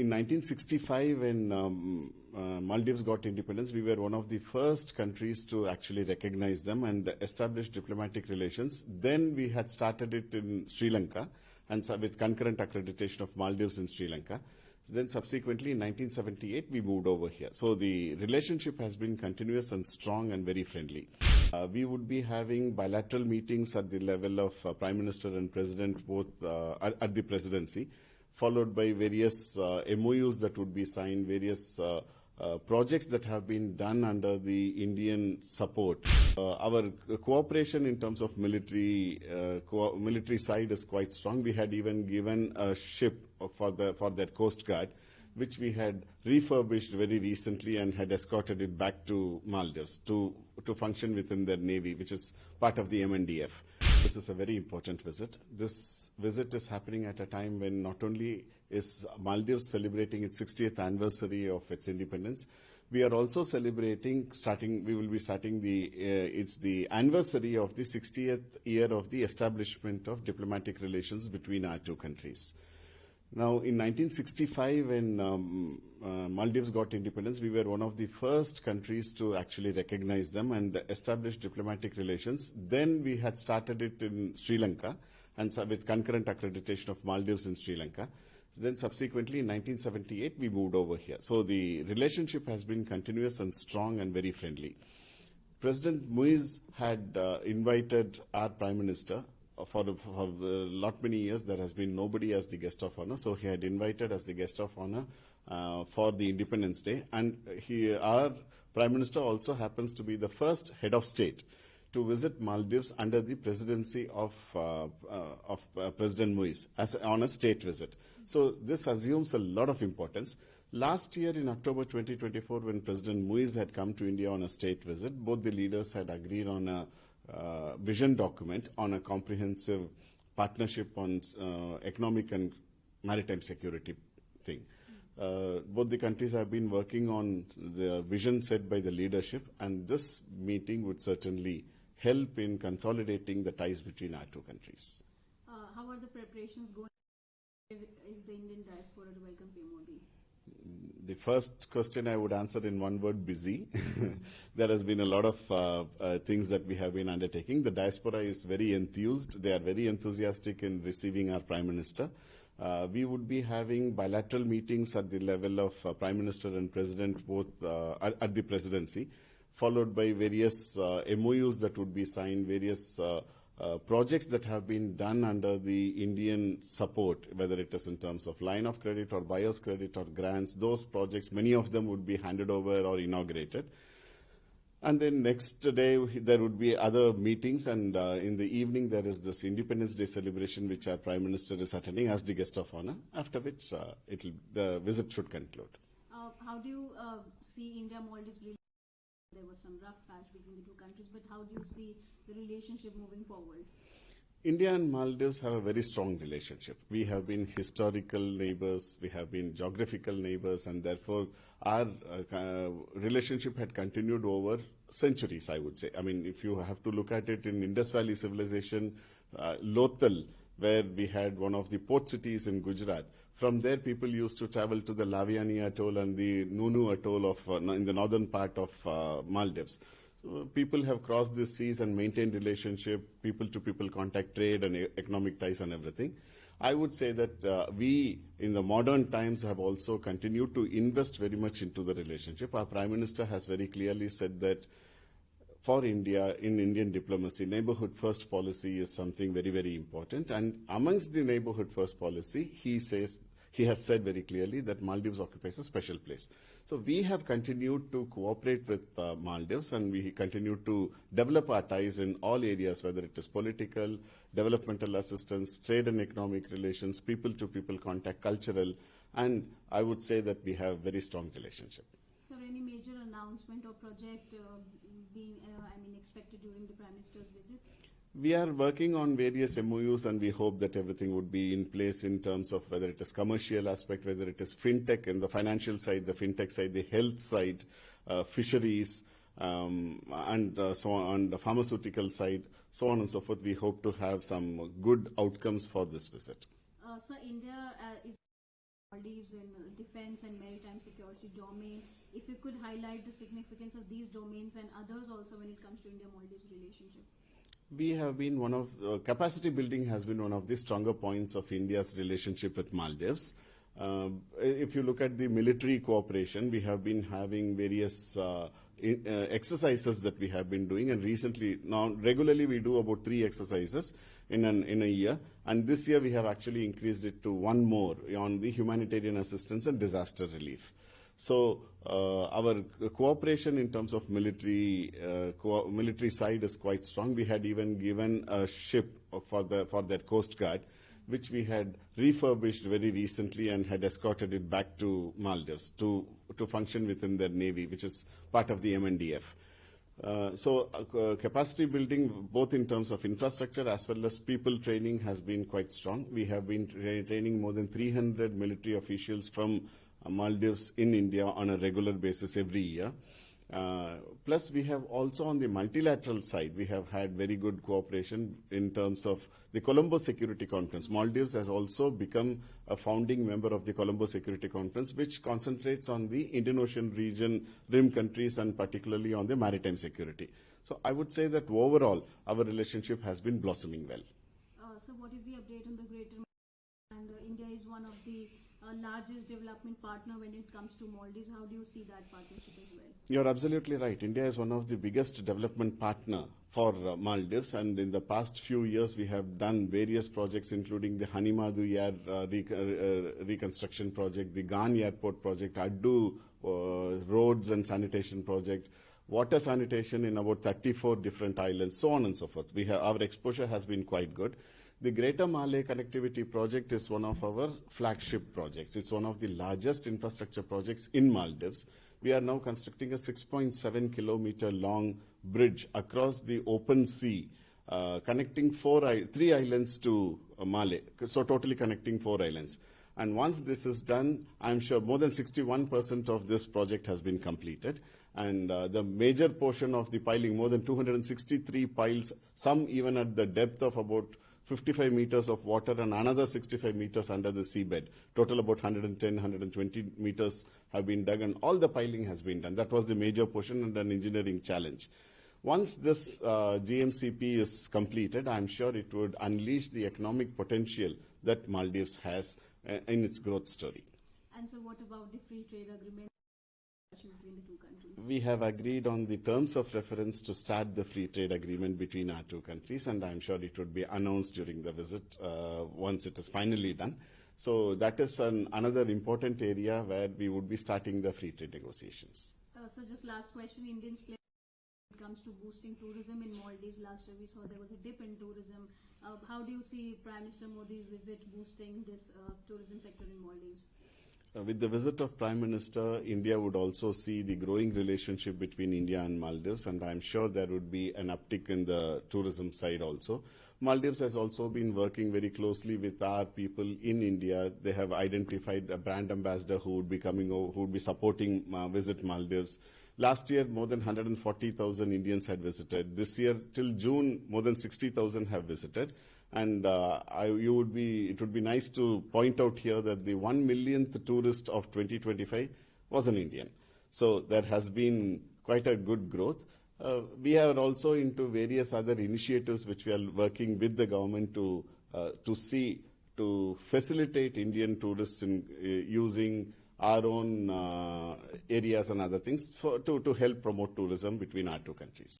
in 1965, when Maldives got independence, we were one of the first countries to actually recognize them and establish diplomatic relations. Then we had started it in Sri Lanka, and so with concurrent accreditation of Maldives in Sri Lanka. Then subsequently, in 1978, we moved over here. So the relationship has been continuous and strong and very friendly. We would be having bilateral meetings at the level of Prime Minister and President, both at the presidency, followed by various MOUs that would be signed, various projects that have been done under the Indian support. Our cooperation in terms of military side is quite strong. We had even given a ship for that Coast Guard, which we had refurbished very recently and had escorted it back to Maldives to function within their navy, which is part of the MNDF. This is a very important visit. This visit is happening at a time when not only is Maldives celebrating its 60th anniversary of its independence, we are also celebrating, we will be starting it's the anniversary of the 60th year of the establishment of diplomatic relations between our two countries. Now, in 1965, when Maldives got independence, we were one of the first countries to actually recognize them and establish diplomatic relations. Then we had started it in Sri Lanka, and so with concurrent accreditation of Maldives in Sri Lanka. Then subsequently, in 1978, we moved over here. So the relationship has been continuous and strong and very friendly. President Muiz had invited our Prime Minister. For many years, there has been nobody as the guest of honor. So he had invited as the guest of honor for the Independence Day. And our Prime Minister also happens to be the first head of state to visit Maldives under the presidency of President Muiz on a state visit. So this assumes a lot of importance. Last year in October 2024, when President Muiz had come to India on a state visit, both the leaders had agreed on a vision document on a comprehensive partnership on economic and maritime security thing. Both the countries have been working on the vision set by the leadership, and this meeting would certainly help in consolidating the ties between our two countries. How are the preparations going? Is the Indian diaspora to welcome PM Modi? The first question I would answer in one word: busy. There has been a lot of things that we have been undertaking. The diaspora is very enthused. They are very enthusiastic in receiving our Prime Minister. We would be having bilateral meetings at the level of Prime Minister and President, both at the presidency, followed by various MOUs that would be signed, various projects that have been done under the Indian support, whether it is in terms of line of credit or buyer's credit or grants. Those projects, many of them would be handed over or inaugurated. And then next day, there would be other meetings, and in the evening, there is this Independence Day celebration, which our Prime Minister is attending as the guest of honor, after which the visit should conclude. How do you see India-Maldives relationship? There was some rough patch between the two countries, but how do you see the relationship moving forward? India and Maldives have a very strong relationship. We have been historical neighbours, we have been geographical neighbours, and therefore our relationship had continued over centuries, I would say. I mean, if you have to look at it in Indus Valley civilization, Lothal, where we had one of the port cities in Gujarat. From there, people used to travel to the Lhaviyani Atoll and the Noonu Atoll in the northern part of Maldives. So people have crossed the seas and maintained relationship, people-to-people contact, trade and economic ties and everything. I would say that we, in the modern times, have also continued to invest very much into the relationship. Our Prime Minister has very clearly said that for India, in Indian diplomacy, neighbourhood first policy is something very, very important. And amongst the neighbourhood first policy, he has said very clearly that Maldives occupies a special place. So we have continued to cooperate with Maldives, and we continue to develop our ties in all areas, whether it is political, developmental assistance, trade and economic relations, people-to-people contact, cultural, and I would say that we have very strong relationship. So any major announcement or project being expected during the Prime Minister's visit? We are working on various MOUs, and we hope that everything would be in place in terms of whether it is commercial aspect, whether it is fintech and the financial side, the fintech side, the health side, fisheries, and so on the pharmaceutical side, so on and so forth. We hope to have some good outcomes for this visit. So India is Maldives in defense and maritime security domain. If you could highlight the significance of these domains and others also when it comes to India-Maldives relationship. We have been capacity building has been one of the stronger points of India's relationship with Maldives. If you look at the military cooperation, we have been having various exercises that we have been doing, and recently, now regularly we do about 3 exercises in a year, and this year we have actually increased it to 1 more on the humanitarian assistance and disaster relief. So our cooperation in terms of military side is quite strong. We had even given a ship for their Coast Guard, which we had refurbished very recently and had escorted it back to Maldives to function within their navy, which is part of the MNDF. Capacity building, both in terms of infrastructure as well as people training, has been quite strong. We have been training more than 300 military officials from Maldives in India on a regular basis every year. Plus, we have also on the multilateral side, we have had very good cooperation in terms of the Colombo Security Conference. Maldives has also become a founding member of the Colombo Security Conference, which concentrates on the Indian Ocean region, rim countries, and particularly on the maritime security. So I would say that overall, our relationship has been blossoming well. So what is the update on the Greater Maldives? And India is one of the largest development partner when it comes to Maldives. How do you see that partnership as well? You're absolutely right. India is one of the biggest development partner for Maldives, and in the past few years we have done various projects, including the Hanimadu Yar reconstruction project, the Gan Airport project, Addu roads and sanitation project, water sanitation in about 34 different islands, so on and so forth. Our exposure has been quite good. The Greater Malay Connectivity Project is one of our flagship projects. It's one of the largest infrastructure projects in Maldives. We are now constructing a 6.7 kilometer long bridge across the open sea, connecting 3 islands to Malay, so totally connecting 4 islands. And once this is done, I'm sure more than 61% of this project has been completed. And the major portion of the piling, more than 263 piles, some even at the depth of about 55 meters of water and another 65 meters under the seabed. Total about 110, 120 meters have been dug, and all the piling has been done. That was the major portion and an engineering challenge. Once this GMCP is completed, I'm sure it would unleash the economic potential that Maldives has in its growth story. And so what about the free trade agreement between the 2 countries? We have agreed on the terms of reference to start the free trade agreement between our 2 countries, and I'm sure it would be announced during the visit once it is finally done. So that is another important area where we would be starting the free trade negotiations. So just last question, Indians play when it comes to boosting tourism in Maldives. Last year we saw there was a dip in tourism. How do you see Prime Minister Modi's visit boosting this tourism sector in Maldives? With the visit of Prime Minister, India would also see the growing relationship between India and Maldives, and I'm sure there would be an uptick in the tourism side also. Maldives has also been working very closely with our people in India. They have identified a brand ambassador who would be coming over, who would be supporting Visit Maldives. Last year, more than 140,000 Indians had visited. This year, till June, more than 60,000 have visited. And it would be nice to point out here that the 1 millionth tourist of 2025 was an Indian. So there has been quite a good growth. We are also into various other initiatives which we are working with the government to facilitate Indian tourists in using our own areas and other things to help promote tourism between our 2 countries.